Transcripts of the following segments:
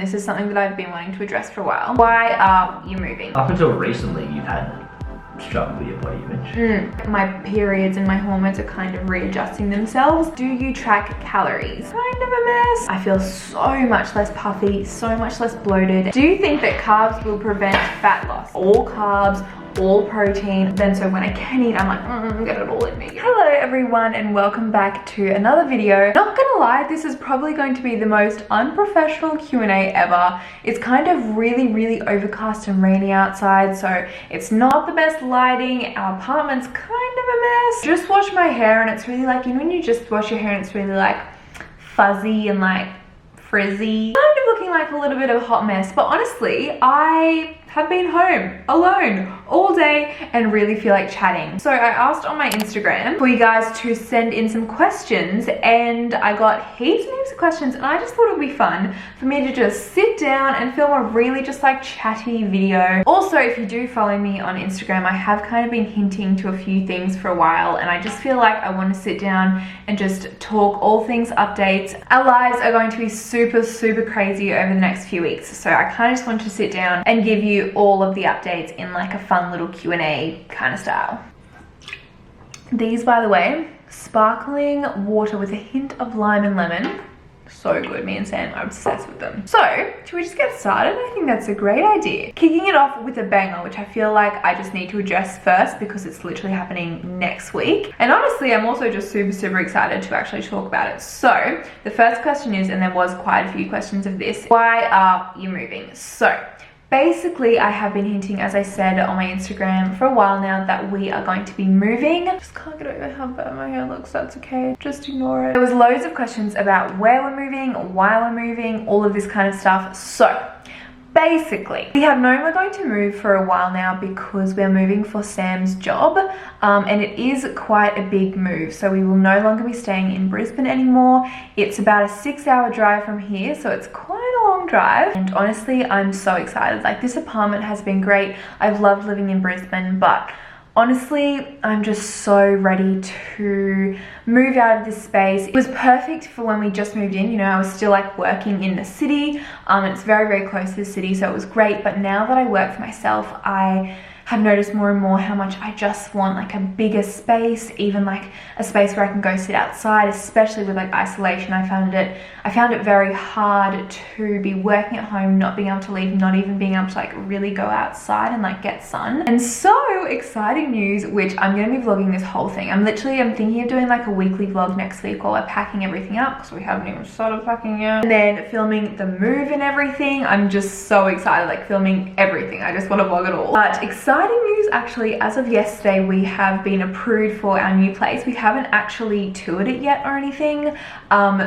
This is something that I've been wanting to address for a while. Why are you moving? Up until recently, you've had struggle with your body image. My periods and my hormones are kind of readjusting themselves. Do you track calories? Kind of a mess. I feel so much less puffy, so much less bloated. Do you think that carbs will prevent fat loss? All carbs, all protein. Then so when I can eat, I'm like, get it all in me. Hello everyone and welcome back to another video. Not gonna lie, this is probably going to be the most unprofessional Q&A ever. It's kind of really overcast and rainy outside, so it's not the best lighting. Our apartment's kind of a mess. Just washed my hair and it's really like, you know when you just wash your hair and it's really like fuzzy and like frizzy? Kind of looking like a little bit of a hot mess, but honestly, I have been home alone all day and really feel like chatting. So I asked on my Instagram for you guys to send in some questions and I got heaps and heaps of questions, and I just thought it would be fun for me to just sit down and film a really just like chatty video. Also, if you do follow me on Instagram, I have kind of been hinting to a few things for a while, and I just feel like I want to sit down and just talk all things updates. Our lives are going to be super crazy over the next few weeks, so I kind of just want to sit down and give you all of the updates in like a fun little Q&A kind of style. These, by the way, sparkling water with a hint of lime and lemon. So good. Me and Sam are obsessed with them. So, should we just get started? I think that's a great idea. Kicking it off with a banger, which I feel like I just need to address first because it's literally happening next week. And honestly, I'm also just super excited to actually talk about it. So, the first question is, and there was quite a few questions of this, why are you moving? So, basically, I have been hinting, as I said on my Instagram for a while now, that we are going to be moving. Just can't get over how bad my hair looks. That's okay. Just ignore it. There was loads of questions about where we're moving, why we're moving, all of this kind of stuff. So basically, we have known we're going to move for a while now because we're moving for Sam's job, and it is quite a big move. So we will no longer be staying in Brisbane anymore. It's about a 6-hour drive from here, so it's quite a long drive. And honestly, I'm so excited. Like, this apartment has been great. I've loved living in Brisbane, but honestly, I'm just so ready to move out of this space. It was perfect for when we just moved in. You know, I was still like working in the city. It's very close to the city, so it was great. But now that I work for myself, I have noticed more and more how much I just want like a bigger space, even like a space where I can go sit outside, especially with like isolation. I found it very hard to be working at home, not being able to leave, not even being able to like really go outside and like get sun. And so exciting news, which I'm going to be vlogging this whole thing. I'm thinking of doing like a weekly vlog next week while we're packing everything up, because we haven't even started packing yet. And then filming the move and everything. I'm just so excited, like filming everything. I just want to vlog it all. But exciting news, actually, as of yesterday, we have been approved for our new place. We haven't actually toured it yet or anything.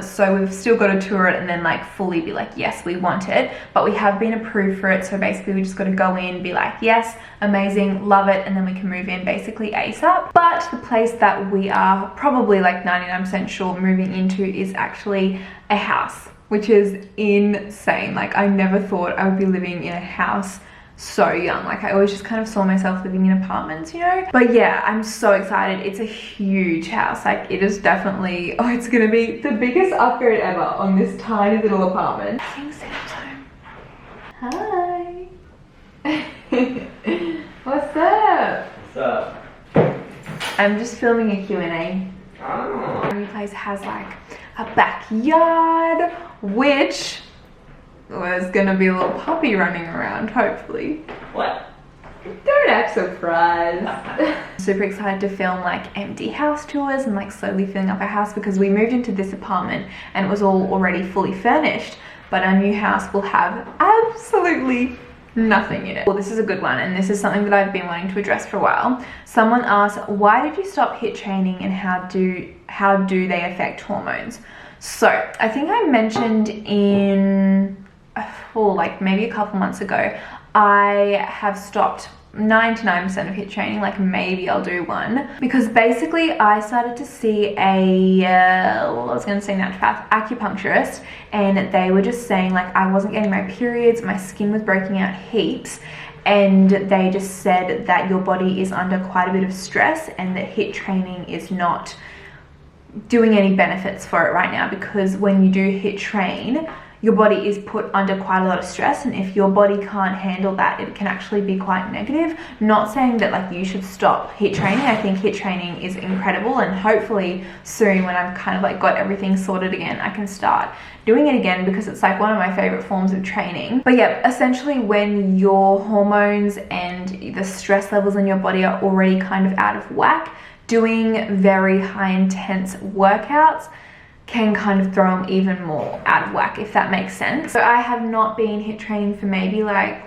So we've still got to tour it and then like fully be like, yes, we want it. But we have been approved for it. So basically we just got to go in, be like, yes, amazing, love it. And then we can move in basically ASAP. But the place that we are probably like 99% sure moving into is actually a house, which is insane. Like, I never thought I would be living in a house so young. Like, I always just kind of saw myself living in apartments, you know. But yeah, I'm so excited. It's a huge house. Like, it is definitely, oh, it's gonna be the biggest upgrade ever on this tiny little apartment. I think Sam's home. Hi. What's up? What's up? I'm just filming a Q&A. Oh. Our new place has like a backyard, which there's gonna be a little puppy running around, hopefully. What? Don't act surprised. Super excited to film like empty house tours and like slowly filling up our house, because we moved into this apartment and it was all already fully furnished, but our new house will have absolutely nothing in it. Well, this is a good one, and this is something that I've been wanting to address for a while. Someone asked, why did you stop HIIT training and how do they affect hormones? So I think I mentioned in like maybe a couple months ago, I have stopped 99% of HIIT training. Like, maybe I'll do one, because basically I started to see a I was gonna say naturopath, acupuncturist, and they were just saying like I wasn't getting my periods, my skin was breaking out heaps, and they just said that your body is under quite a bit of stress and that HIIT training is not doing any benefits for it right now, because when you do HIIT train, your body is put under quite a lot of stress, and if your body can't handle that, it can actually be quite negative. Not saying that like you should stop HIIT training. I think HIIT training is incredible, and hopefully soon when I've kind of like got everything sorted again, I can start doing it again, because it's like one of my favorite forms of training. But yeah, essentially when your hormones and the stress levels in your body are already kind of out of whack, doing very high intense workouts can kind of throw them even more out of whack, if that makes sense. So I have not been HIIT training for maybe like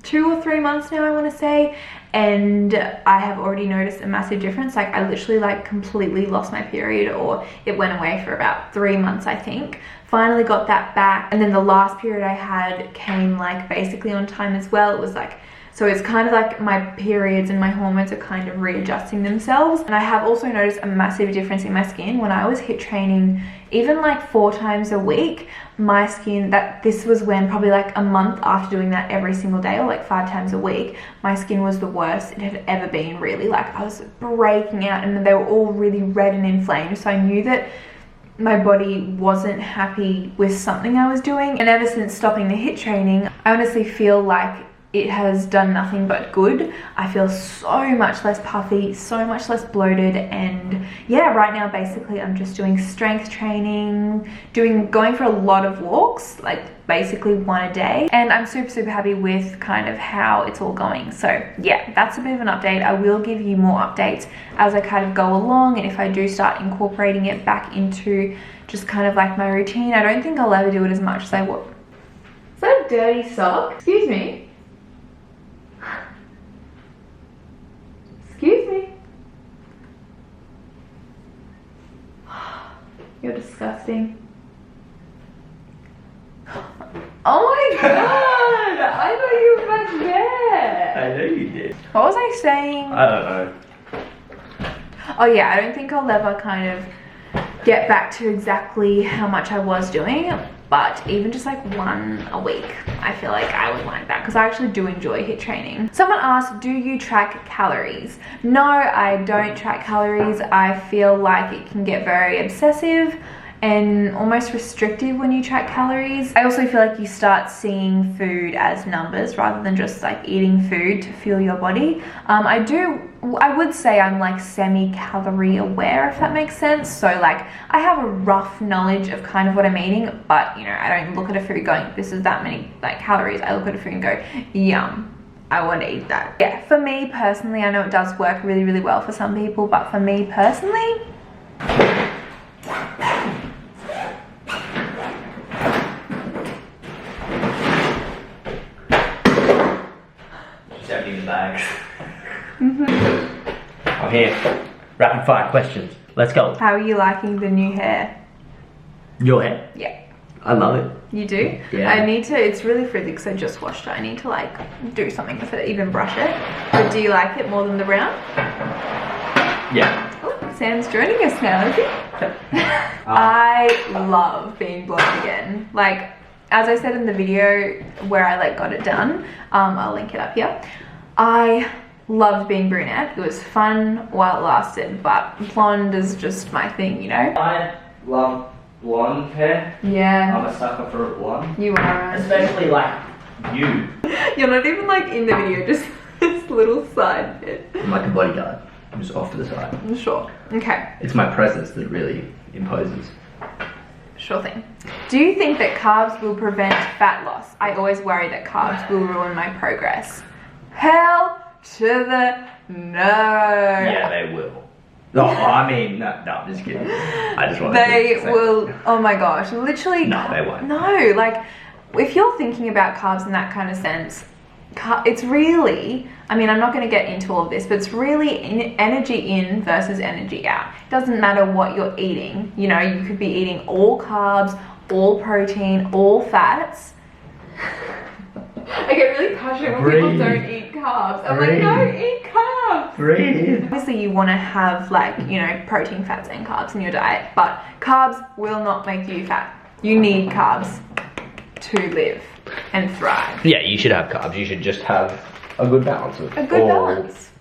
2 or 3 months now, I want to say, and I have already noticed a massive difference. Like I literally like completely lost my period, or it went away for about 3 months, I think. Finally got that back, and then the last period I had came like basically on time as well. It was like, so it's kind of like my periods and my hormones are kind of readjusting themselves. And I have also noticed a massive difference in my skin. When I was HIIT training, even like 4 times a week, my skin, this was when probably like a month after doing that every single day, or like 5 times a week, my skin was the worst it had ever been, really. Like I was breaking out, and they were all really red and inflamed. So I knew that my body wasn't happy with something I was doing. And ever since stopping the HIIT training, I honestly feel like it has done nothing but good. I feel so much less puffy, so much less bloated, and yeah, right now basically I'm just doing strength training, going for a lot of walks, like basically 1 a day, and I'm super happy with kind of how it's all going. So yeah, that's a bit of an update. I will give you more updates as I kind of go along, and if I do start incorporating it back into just kind of like my routine. I don't think I'll ever do it as much as I would. Is that a dirty sock? Excuse me. Excuse me. You're disgusting. Oh my god! I thought you were back there. I know you did. What was I saying? I don't know. Oh yeah, I don't think I'll ever kind of get back to exactly how much I was doing, but even just like 1 a week, I feel like I would like that, because I actually do enjoy HIIT training. Someone asked, do you track calories? No, I don't track calories. I feel like it can get very obsessive and almost restrictive when you track calories. I also feel like you start seeing food as numbers rather than just like eating food to fuel your body. I would say I'm like semi-calorie aware, if that makes sense. So like I have a rough knowledge of kind of what I'm eating, but you know, I don't look at a food going, this is that many like calories. I look at a food and go, yum, I want to eat that. Yeah, for me personally, I know it does work really well for some people, but for me personally, Emptying the bags. I'm here. Rapid fire questions. Let's go. how are you liking the new hair? Your hair. Yeah. I love it. You do? Yeah. I need to, it's really frizzy because I just washed it. I need to like do something with it, even brush it. But do you like it more than the brown? Yeah. Oh, Sam's joining us now, is he? I love being blonde again. Like, as I said in the video where I like got it done, I'll link it up here. I loved being brunette. It was fun while it lasted, but blonde is just my thing, you know? I love blonde hair. Yeah. I'm a sucker for blonde. You are. Especially like you. You're not even like in the video, just this little side bit. I'm like a bodyguard. I'm just off to the side. Sure. Okay. It's my presence that really imposes. Sure thing. Do you think that carbs will prevent fat loss? I always worry that carbs will ruin my progress. Hell to the no. Yeah, they will. No, I mean, no, I'm just kidding. I just want to They will, oh my gosh, literally. No, they won't. No, like, if you're thinking about carbs in that kind of sense, it's really, I mean, I'm not going to get into all of this, but it's really energy in versus energy out. It doesn't matter what you're eating. You know, you could be eating all carbs, all protein, all fats. I get really passionate when people don't eat carbs. I'm like, no, eat carbs. Breathe. Obviously, you want to have like, you know, protein, fats, and carbs in your diet, but carbs will not make you fat. You need carbs to live and thrive. Yeah, you should have carbs. You should just have a good balance of A good balance.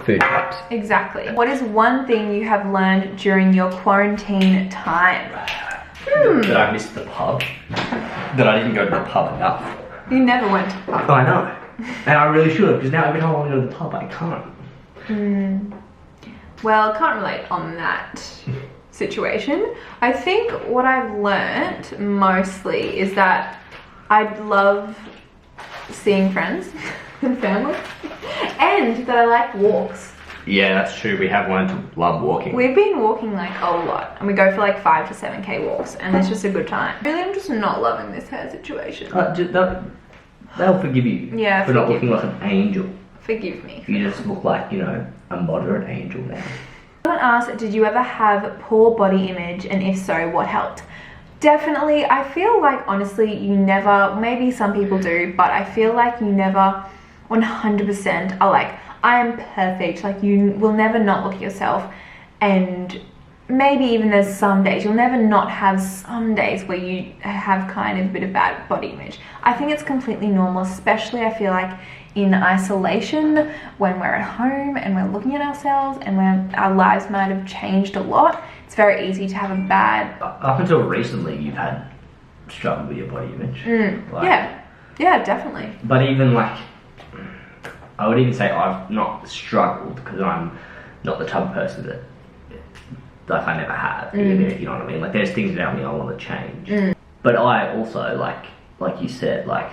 Food types. Exactly. What is one thing you have learned during your quarantine time? that I missed the pub. That I didn't go to the pub enough. You never went to the pub. I know. And I really should have, because now every time I want to go to the pub, I can't. Well, can't relate on that situation. I think what I've learnt mostly is that I love seeing friends and family, and that I like walks. Yeah, that's true. We have learned to love walking. We've been walking like a lot, and we go for like 5 to 7k walks, and it's just a good time. Really, I'm just not loving this hair situation. They'll forgive you for not looking like an angel. Forgive me. You just look like, you know, a moderate angel now. Someone asked, did you ever have poor body image, and if so, what helped? Definitely. I feel like, honestly, you never, maybe some people do, but I feel like you never 100% are like, I am perfect. Like, you will never not look at yourself, and maybe even there's some days, you'll never not have some days where you have kind of a bit of bad body image. I think it's completely normal, especially I feel like in isolation, when we're at home and we're looking at ourselves and when our lives might have changed a lot. It's very easy to have a bad... Up until recently, you've had struggle with your body image. Yeah, definitely. But even like, I would even say I've not struggled, because I'm not the type of person that, like, I never have. You know what I mean? Like, there's things about me I want to change. But I also, like you said, like,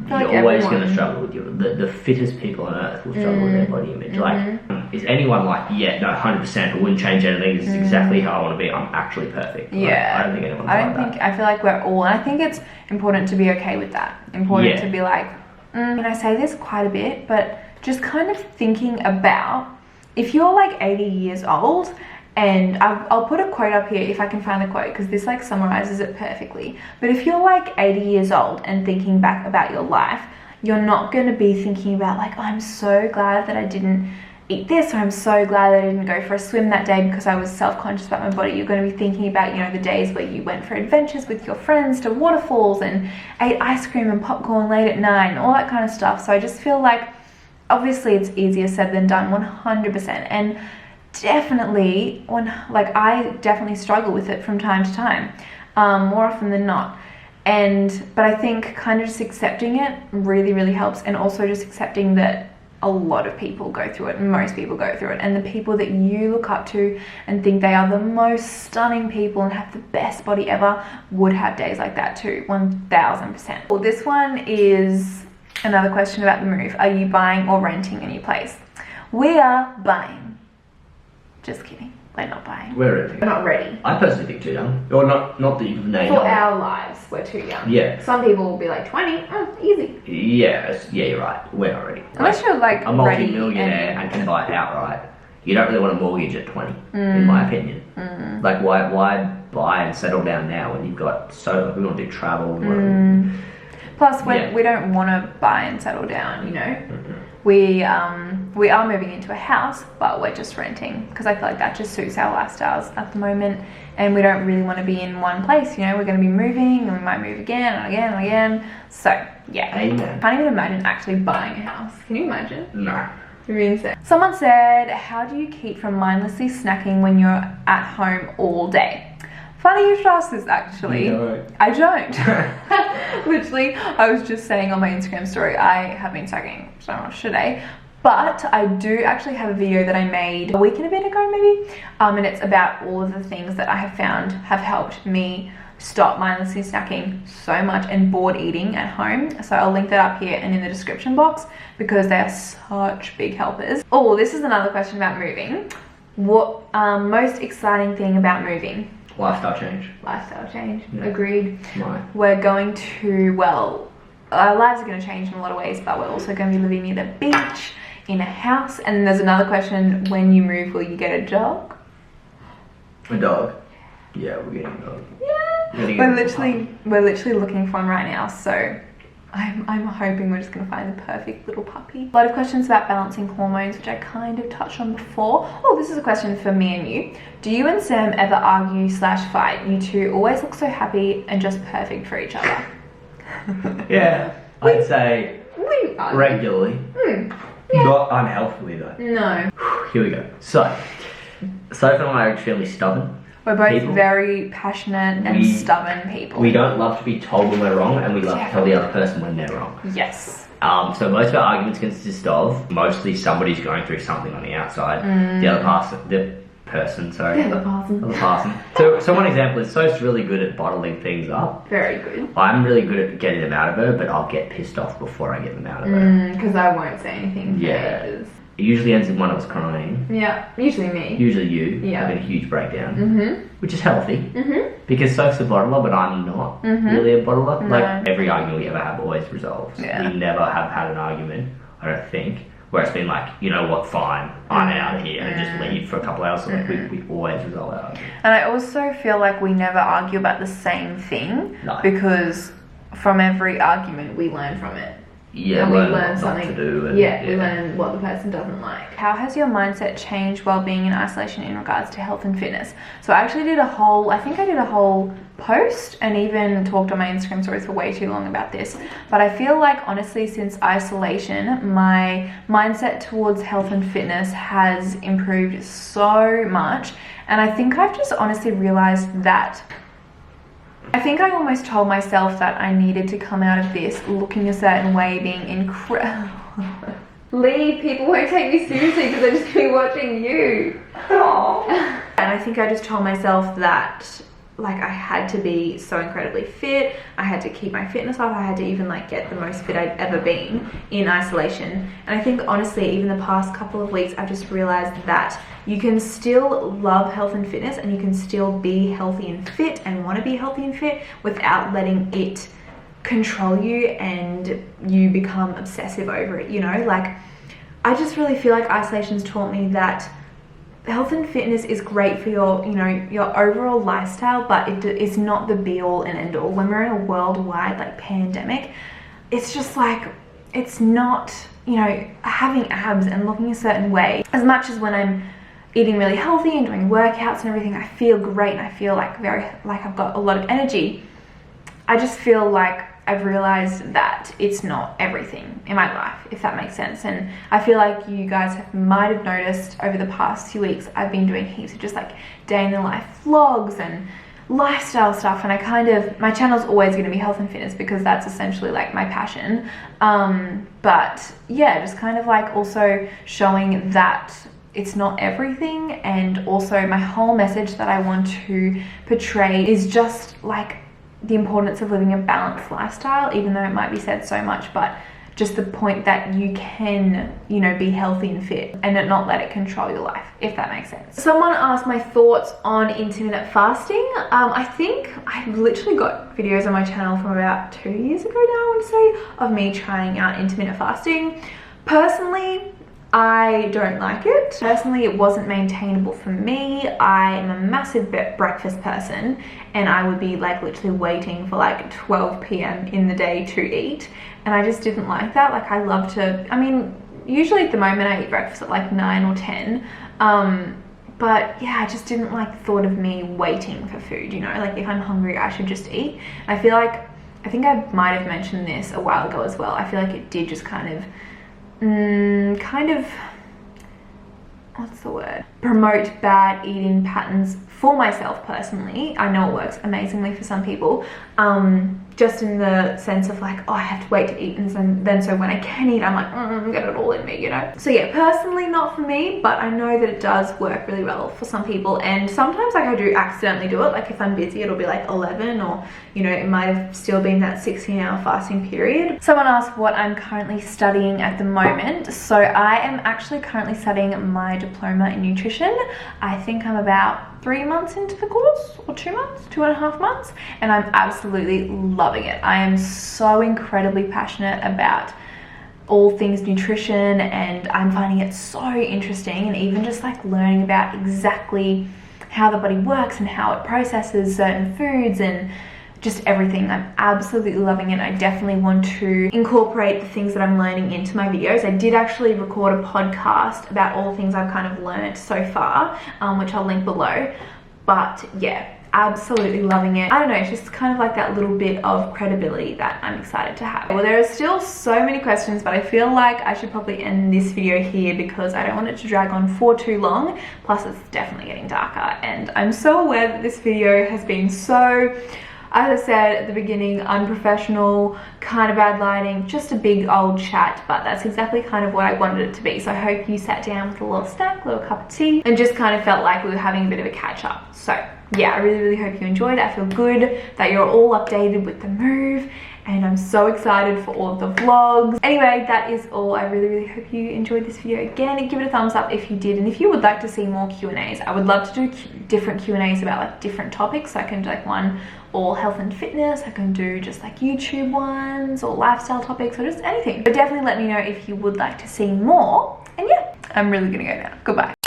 you're always going to struggle with the fittest people on earth will struggle with their body image. Like, is anyone like, yeah, no, 100%, I wouldn't change anything, this is exactly how I want to be, I'm actually perfect. Like, Yeah. I don't think anyone's like that. I feel like we're all, and I think it's important to be okay with that. Important to be like, and I say this quite a bit, but just kind of thinking about, if you're like 80 years old, and I'll put a quote up here if I can find the quote, because this like summarizes it perfectly. But if you're like 80 years old and thinking back about your life, you're not going to be thinking about like, oh, I'm so glad that I didn't eat this, or I'm so glad that I didn't go for a swim that day because I was self-conscious about my body. You're going to be thinking about, you know, the days where you went for adventures with your friends to waterfalls and ate ice cream and popcorn late at night and all that kind of stuff. So I just feel like, obviously it's easier said than done, 100%. And definitely, I definitely struggle with it from time to time, more often than not. But I think kind of just accepting it really, really helps, and also just accepting that a lot of people go through it, most people go through it, and the people that you look up to and think they are the most stunning people and have the best body ever would have days like that too, 1000%. Well, this one is another question about the move. Are you buying or renting a new place? We are buying. Just kidding. We're not buying. We're ready. We're not ready. I personally think too young. Or not that you've named. For our lives, we're too young. Yeah. Some people will be like 20. Oh, easy. Yeah, you're right. We're not ready. Unless you're like a multi-millionaire and can buy it outright. You don't really want a mortgage at 20, in my opinion. Like, why buy and settle down now when you've got we want to do travel. Plus, we don't want to buy and settle down, you know. We are moving into a house, but we're just renting, because I feel like that just suits our lifestyles at the moment, and we don't really want to be in one place, you know. We're going to be moving, and we might move again and again and again. So yeah, Amen. Can't even imagine actually buying a house. Can you imagine? No. It'd be insane. Someone said, how do you keep from mindlessly snacking when you're at home all day? Funny you should ask this, actually. I don't. Literally, I was just saying on my Instagram story, I have been snacking so much today. But I do actually have a video that I made a week and a bit ago, maybe. And it's about all of the things that I have found have helped me stop mindlessly snacking so much and bored eating at home. So I'll link that up here and in the description box, because they are such big helpers. Oh, this is another question about moving. What most exciting thing about moving? Lifestyle change. Lifestyle change. Yeah. Agreed. Right. We're going to, well, our lives are going to change in a lot of ways, but we're also going to be living near the beach, in a house. And there's another question, when you move, will you get a dog? A dog? Yeah, we're getting a dog. Yeah. We're literally looking for one right now, so I'm hoping we're just going to find the perfect little puppy. A lot of questions about balancing hormones, which I kind of touched on before. Oh, this is a question for me and you. Do you and Sam ever argue / fight? You two always look so happy and just perfect for each other. Yeah, I'd say regularly. Yeah. Not unhealthily though. No. Here we go. So, Soph and I are extremely stubborn. We're both very passionate and stubborn people. We don't love to be told when we're wrong, and we love to tell the other person when they're wrong. Yes. So most of our arguments consist of mostly somebody's going through something on the outside. The other person. So one example is Soph's really good at bottling things up. Very good. I'm really good at getting them out of her, but I'll get pissed off before I get them out of her. Because I won't say anything. Yeah. It usually ends in one of us crying. Yeah, usually me. Usually you having a huge breakdown, which is healthy because Soph's a bottler, but I'm not really a bottler. No. Like every argument we ever have always resolves. Yeah. We never have had an argument, I don't think, where it's been like, you know what, fine, I'm out of here and just leave for a couple hours. So like we always resolve our argument. And I also feel like we never argue about the same thing because from every argument we learn from it. Yeah, and we learn what something not to do. And, we learn what the person doesn't like. How has your mindset changed while being in isolation in regards to health and fitness? So I actually did a whole post and even talked on my Instagram stories for way too long about this. But I feel like honestly since isolation, my mindset towards health and fitness has improved so much. And I think I've just honestly realized that I think I almost told myself that I needed to come out of this looking a certain way, being incredible. Leave, people won't take me seriously because they're just going to be watching you. And I think I just told myself that like I had to be so incredibly fit. I had to keep my fitness up. I had to even like get the most fit I'd ever been in isolation. And I think honestly, even the past couple of weeks, I've just realized that you can still love health and fitness and you can still be healthy and fit and want to be healthy and fit without letting it control you and you become obsessive over it, you know? Like, I just really feel like isolation's taught me that health and fitness is great for your, you know, your overall lifestyle, but it's not the be all and end all. When we're in a worldwide like pandemic, it's just like, it's not, you know, having abs and looking a certain way. As much as when I'm eating really healthy and doing workouts and everything, I feel great and I feel like I've got a lot of energy. I just feel like I've realized that it's not everything in my life, if that makes sense. And I feel like you guys might have noticed over the past few weeks, I've been doing heaps of just like day in the life vlogs and lifestyle stuff. And my channel's always going to be health and fitness because that's essentially like my passion. But yeah, just kind of like also showing that it's not everything. And also my whole message that I want to portray is just like the importance of living a balanced lifestyle, even though it might be said so much, but just the point that you can, you know, be healthy and fit and not let it control your life, if that makes sense. Someone asked my thoughts on intermittent fasting. I think I've literally got videos on my channel from about 2 years ago now, I would say, of me trying out intermittent fasting. Personally, I don't like it. Personally, it wasn't maintainable for me. I am a massive breakfast person and I would be like literally waiting for like 12 p.m. in the day to eat. And I just didn't like that. Like I love to, I mean, usually at the moment I eat breakfast at like 9 or 10. But yeah, I just didn't like the thought of me waiting for food, you know, like if I'm hungry, I should just eat. And I feel like, I think I might have mentioned this a while ago as well. I feel like it did just kind of what's the word? Promote bad eating patterns for myself personally. I know it works amazingly for some people. Just in the sense of like, oh, I have to wait to eat, and then so when I can eat, I'm like, get it all in me, you know? So yeah, personally not for me, but I know that it does work really well for some people. And sometimes like I do accidentally do it. Like if I'm busy, it'll be like 11 or, you know, it might have still been that 16-hour fasting period. Someone asked what I'm currently studying at the moment. So I am actually currently studying my diploma in nutrition. I think I'm about 3 months into the course, or 2 months, 2.5 months, and I'm absolutely loving it. I am so incredibly passionate about all things nutrition and I'm finding it so interesting, and even just like learning about exactly how the body works and how it processes certain foods and just everything. I'm absolutely loving it. I definitely want to incorporate the things that I'm learning into my videos. I did actually record a podcast about all the things I've kind of learned so far, which I'll link below. But yeah, absolutely loving it. I don't know, it's just kind of like that little bit of credibility that I'm excited to have. Well, there are still so many questions, but I feel like I should probably end this video here because I don't want it to drag on for too long. Plus it's definitely getting darker, and I'm so aware that this video has been so, as I said at the beginning, unprofessional, kind of bad lighting, just a big old chat, but that's exactly kind of what I wanted it to be. So I hope you sat down with a little snack, a little cup of tea, and just kind of felt like we were having a bit of a catch up. So yeah, I really hope you enjoyed. I feel good that you're all updated with the move, and I'm so excited for all of the vlogs. Anyway, that is all. I really hope you enjoyed this video. Again, give it a thumbs up if you did, and if you would like to see more Q&As, I would love to do different Q&As about like different topics. So I can do like one all health and fitness, I can do just like YouTube ones or lifestyle topics or just anything. But definitely let me know if you would like to see more. And yeah, I'm really gonna go now. Goodbye.